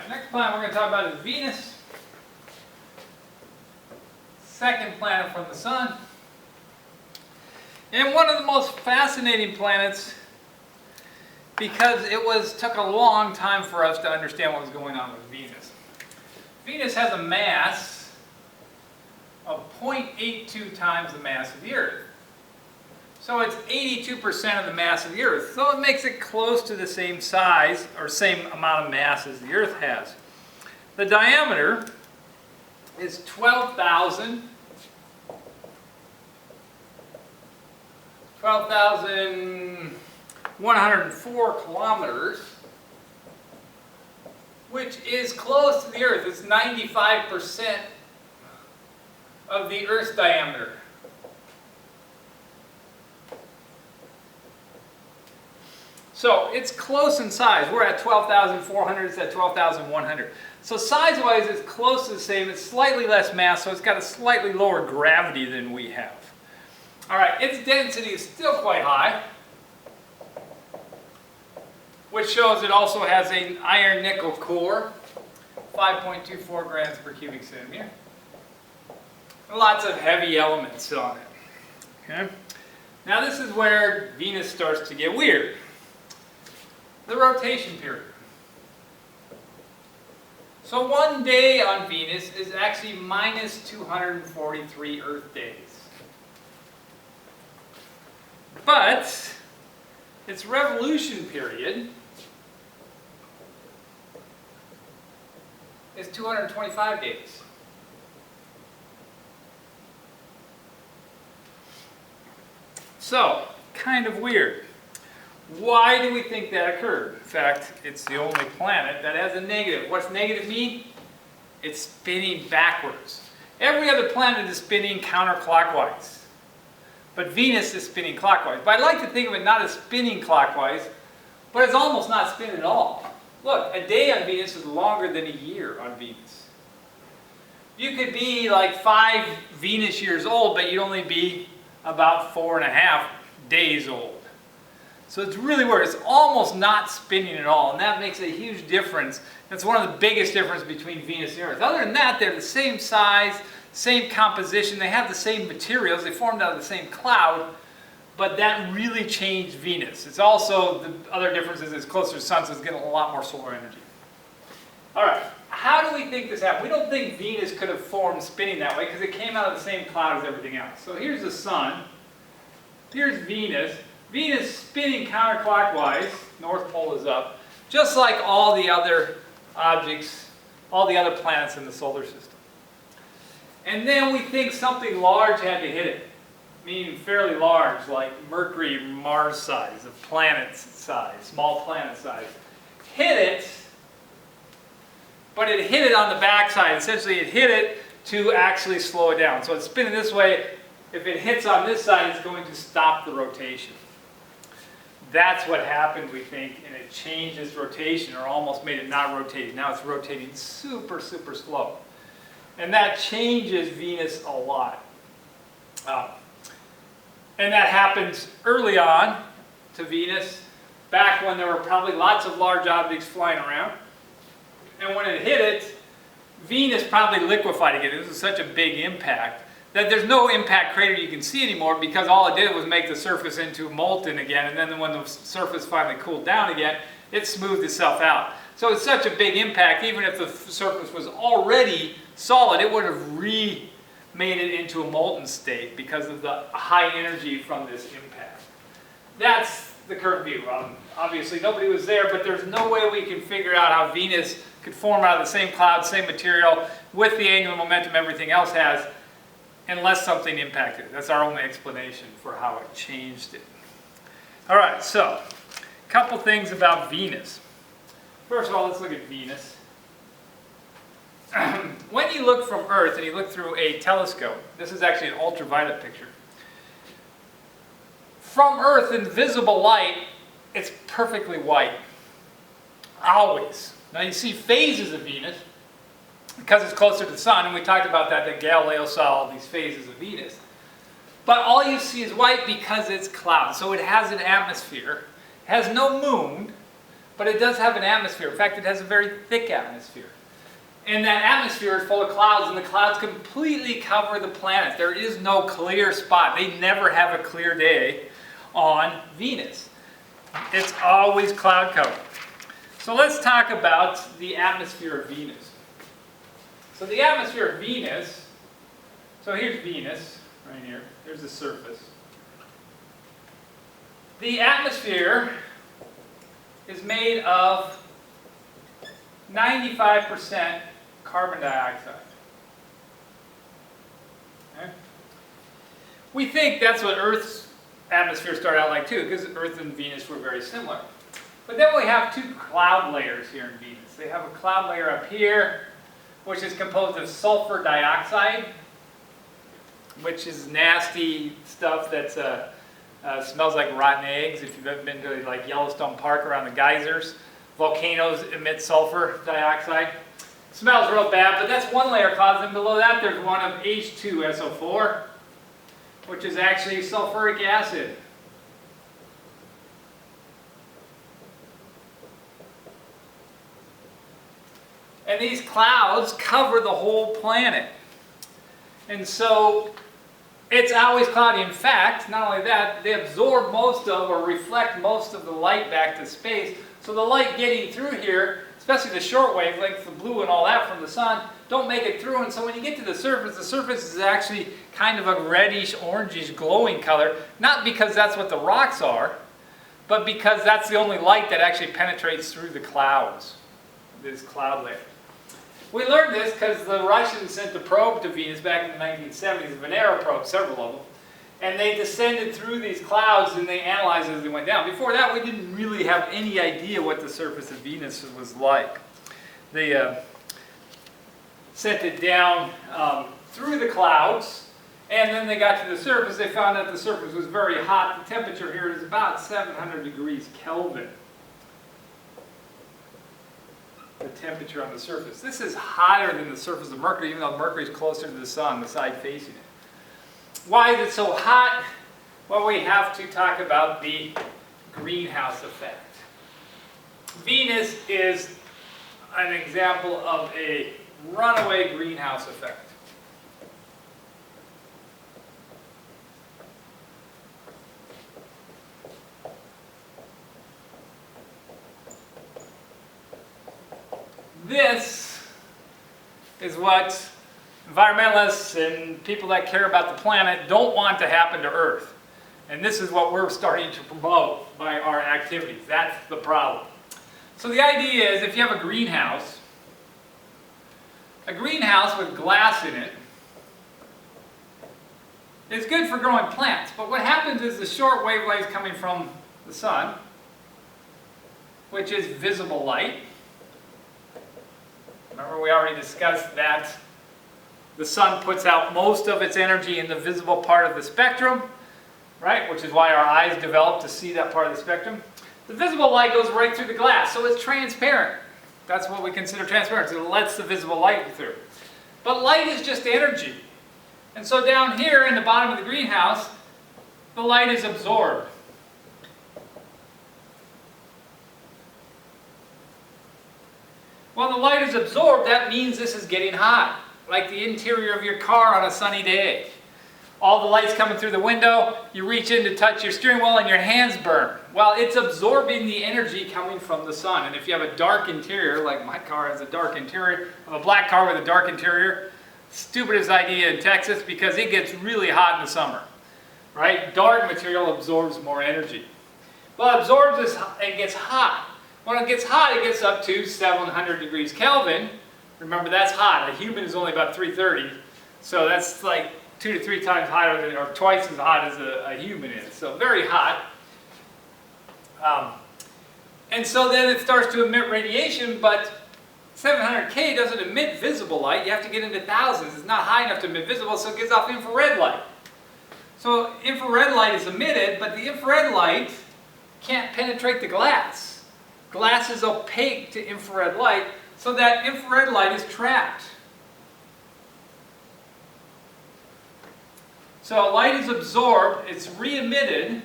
Alright, next planet we're going to talk about is Venus. Second planet from the Sun. And one of the most fascinating planets because it took a long time for us to understand what was going on with Venus. Venus has a mass of 0.82 times the mass of the Earth. So it's 82% of the mass of the Earth. So it makes it close to the same size or same amount of mass as the Earth has. The diameter is 12,104 kilometers, which is close to the Earth. It's 95% of the Earth's diameter. So it's close in size. We're at 12,400, it's at 12,100. So size-wise, it's close to the same. It's slightly less mass, so it's got a slightly lower gravity than we have. All right, its density is still quite high, which shows it also has an iron-nickel core, 5.24 grams per cubic centimeter. Lots of heavy elements on it. Okay. Now this is where Venus starts to get weird. The rotation period. So 1 day on Venus is actually minus 243 Earth days. But its revolution period is 225 days. So, kind of weird. Why do we think that occurred? In fact, it's the only planet that has a negative. What's negative mean? It's spinning backwards. Every other planet is spinning counterclockwise. But Venus is spinning clockwise. But I like to think of it not as spinning clockwise, but it's almost not spinning at all. Look, a day on Venus is longer than a year on Venus. You could be like 5 Venus years old, but you'd only be about 4.5 days old. So it's really weird. It's almost not spinning at all, and that makes a huge difference. That's one of the biggest differences between Venus and Earth. Other than that, they're the same size, same composition, they have the same materials, they formed out of the same cloud, but that really changed Venus. It's also, the other difference is it's closer to the Sun, so it's getting a lot more solar energy. Alright, how do we think this happened? We don't think Venus could have formed spinning that way because it came out of the same cloud as everything else. So here's the Sun, here's Venus. Venus spinning counterclockwise, North Pole is up, just like all the other objects, all the other planets in the solar system. And then we think something large had to hit it, meaning fairly large, like Mercury, Mars size, a planet size, small planet size. Hit it, but it hit it on the backside. Essentially, it hit it to actually slow it down. So it's spinning this way. If it hits on this side, it's going to stop the rotation. That's what happened, we think, and it changed its rotation, or almost made it not rotating. Now it's rotating super, super slow. And that changes Venus a lot. And that happened early on to Venus, back when there were probably lots of large objects flying around. And when it hit it, Venus probably liquefied again. This was such a big impact that there's no impact crater you can see anymore, because all it did was make the surface into molten again, and then when the surface finally cooled down again, it smoothed itself out. So it's such a big impact, even if the surface was already solid, it would have remade it into a molten state because of the high energy from this impact. That's the current view. Obviously nobody was there, but there's no way we can figure out how Venus could form out of the same cloud, same material, with the angular momentum everything else has, unless something impacted it. That's our only explanation for how it changed it. All right, so a couple things about Venus. First of all, let's look at Venus. When you look from Earth and you look through a telescope, this is actually an ultraviolet picture. From Earth in visible light, it's perfectly white. Always. Now you see phases of Venus because it's closer to the Sun, and we talked about that Galileo saw all these phases of Venus. But all you see is white because it's clouds. So it has an atmosphere, it has no moon, but it does have an atmosphere. In fact, it has a very thick atmosphere. And that atmosphere is full of clouds, and the clouds completely cover the planet. There is no clear spot. They never have a clear day on Venus. It's always cloud covered. So let's talk about the atmosphere of Venus. So the atmosphere of Venus, so here's Venus, right here. Here's the surface. The atmosphere is made of 95% carbon dioxide. Okay? We think that's what Earth's atmosphere started out like too, because Earth and Venus were very similar. But then we have two cloud layers here in Venus. They have a cloud layer up here, which is composed of sulfur dioxide, which is nasty stuff that smells like rotten eggs. If you've ever been to like Yellowstone Park around the geysers, volcanoes emit sulfur dioxide. It smells real bad, but that's one layer of clouds. And below that, there's one of H2SO4, which is actually sulfuric acid. And these clouds cover the whole planet. And so it's always cloudy. In fact, not only that, they absorb most of or reflect most of the light back to space. So the light getting through here, especially the short wavelengths, the blue and all that from the sun, don't make it through. And so when you get to the surface is actually kind of a reddish, orangish, glowing color. Not because that's what the rocks are, but because that's the only light that actually penetrates through the clouds, this cloud layer. We learned this because the Russians sent a probe to Venus back in the 1970s, a Venera probe, several of them. And they descended through these clouds and they analyzed as they went down. Before that, we didn't really have any idea what the surface of Venus was like. They sent it down through the clouds, and then they got to the surface. They found that the surface was very hot. The temperature here is about 700 degrees Kelvin. The temperature on the surface. This is hotter than the surface of Mercury, even though Mercury is closer to the sun, the side facing it. Why is it so hot? Well, we have to talk about the greenhouse effect. Venus is an example of a runaway greenhouse effect. This is what environmentalists and people that care about the planet don't want to happen to Earth. And this is what we're starting to promote by our activities. That's the problem. So the idea is if you have a greenhouse with glass in it, it's good for growing plants. But what happens is the short wavelengths coming from the sun, which is visible light. Remember, we already discussed that the sun puts out most of its energy in the visible part of the spectrum, right? Which is why our eyes develop to see that part of the spectrum. The visible light goes right through the glass, so it's transparent. That's what we consider transparent. It lets the visible light through. But light is just energy. And so down here in the bottom of the greenhouse, the light is absorbed. When the light is absorbed, that means this is getting hot, like the interior of your car on a sunny day. All the light's coming through the window, you reach in to touch your steering wheel and your hands burn. Well, it's absorbing the energy coming from the sun. And if you have a dark interior, like my car has a dark interior, I have a black car with a dark interior, stupidest idea in Texas because it gets really hot in the summer, right? Dark material absorbs more energy. Well, it absorbs and gets hot. When it gets hot, it gets up to 700 degrees Kelvin. Remember, that's hot. A human is only about 330, so that's like 2 to 3 times hotter than, or twice as hot as a human is. So very hot. And so then it starts to emit radiation, but 700K doesn't emit visible light. You have to get into thousands. It's not high enough to emit visible, so it gives off infrared light. So infrared light is emitted, but the infrared light can't penetrate the glass. Glass is opaque to infrared light, so that infrared light is trapped. So light is absorbed, it's re-emitted,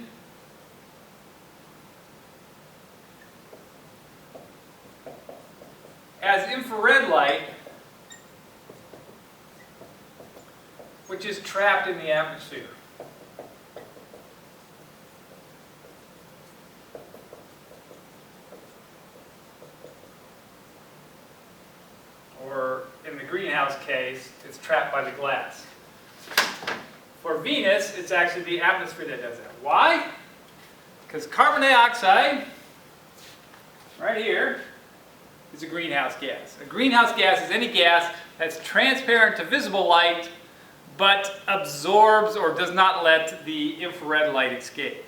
as infrared light, which is trapped in the atmosphere. Or in the greenhouse case, it's trapped by the glass. For Venus, it's actually the atmosphere that does that. Why? Because carbon dioxide, right here, is a greenhouse gas. A greenhouse gas is any gas that's transparent to visible light, but absorbs or does not let the infrared light escape.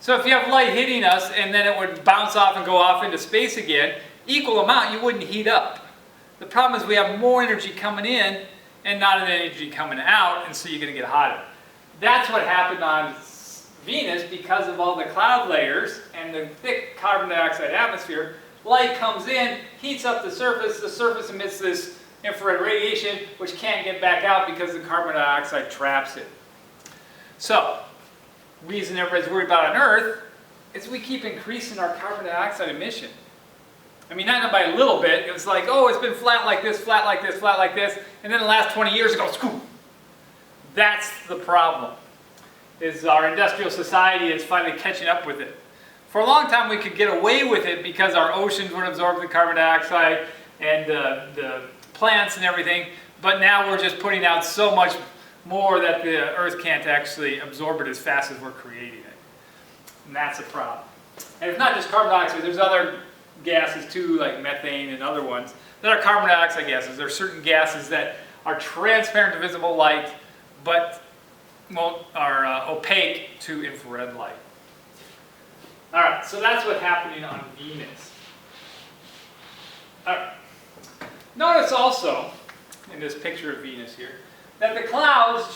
So if you have light hitting us and then it would bounce off and go off into space again, equal amount, you wouldn't heat up. The problem is we have more energy coming in and not enough energy coming out, and so you're going to get hotter. That's what happened on Venus because of all the cloud layers and the thick carbon dioxide atmosphere. Light comes in, heats up the surface emits this infrared radiation, which can't get back out because the carbon dioxide traps it. So, reason everybody's worried about on Earth is we keep increasing our carbon dioxide emission. I mean, not by a little bit. It was like, oh, it's been flat like this, flat like this, flat like this, and then the last 20 years it goes, scoop. That's the problem, is our industrial society is finally catching up with it. For a long time we could get away with it because our oceans would absorb the carbon dioxide and the plants and everything, but now we're just putting out so much more that the Earth can't actually absorb it as fast as we're creating it. And that's a problem. And it's not just carbon dioxide, there's other gases too, like methane and other ones, that are carbon dioxide gases. There are certain gases that are transparent to visible light, but are opaque to infrared light. Alright, so that's what's happening on Venus. Alright. Notice also, in this picture of Venus here, that the clouds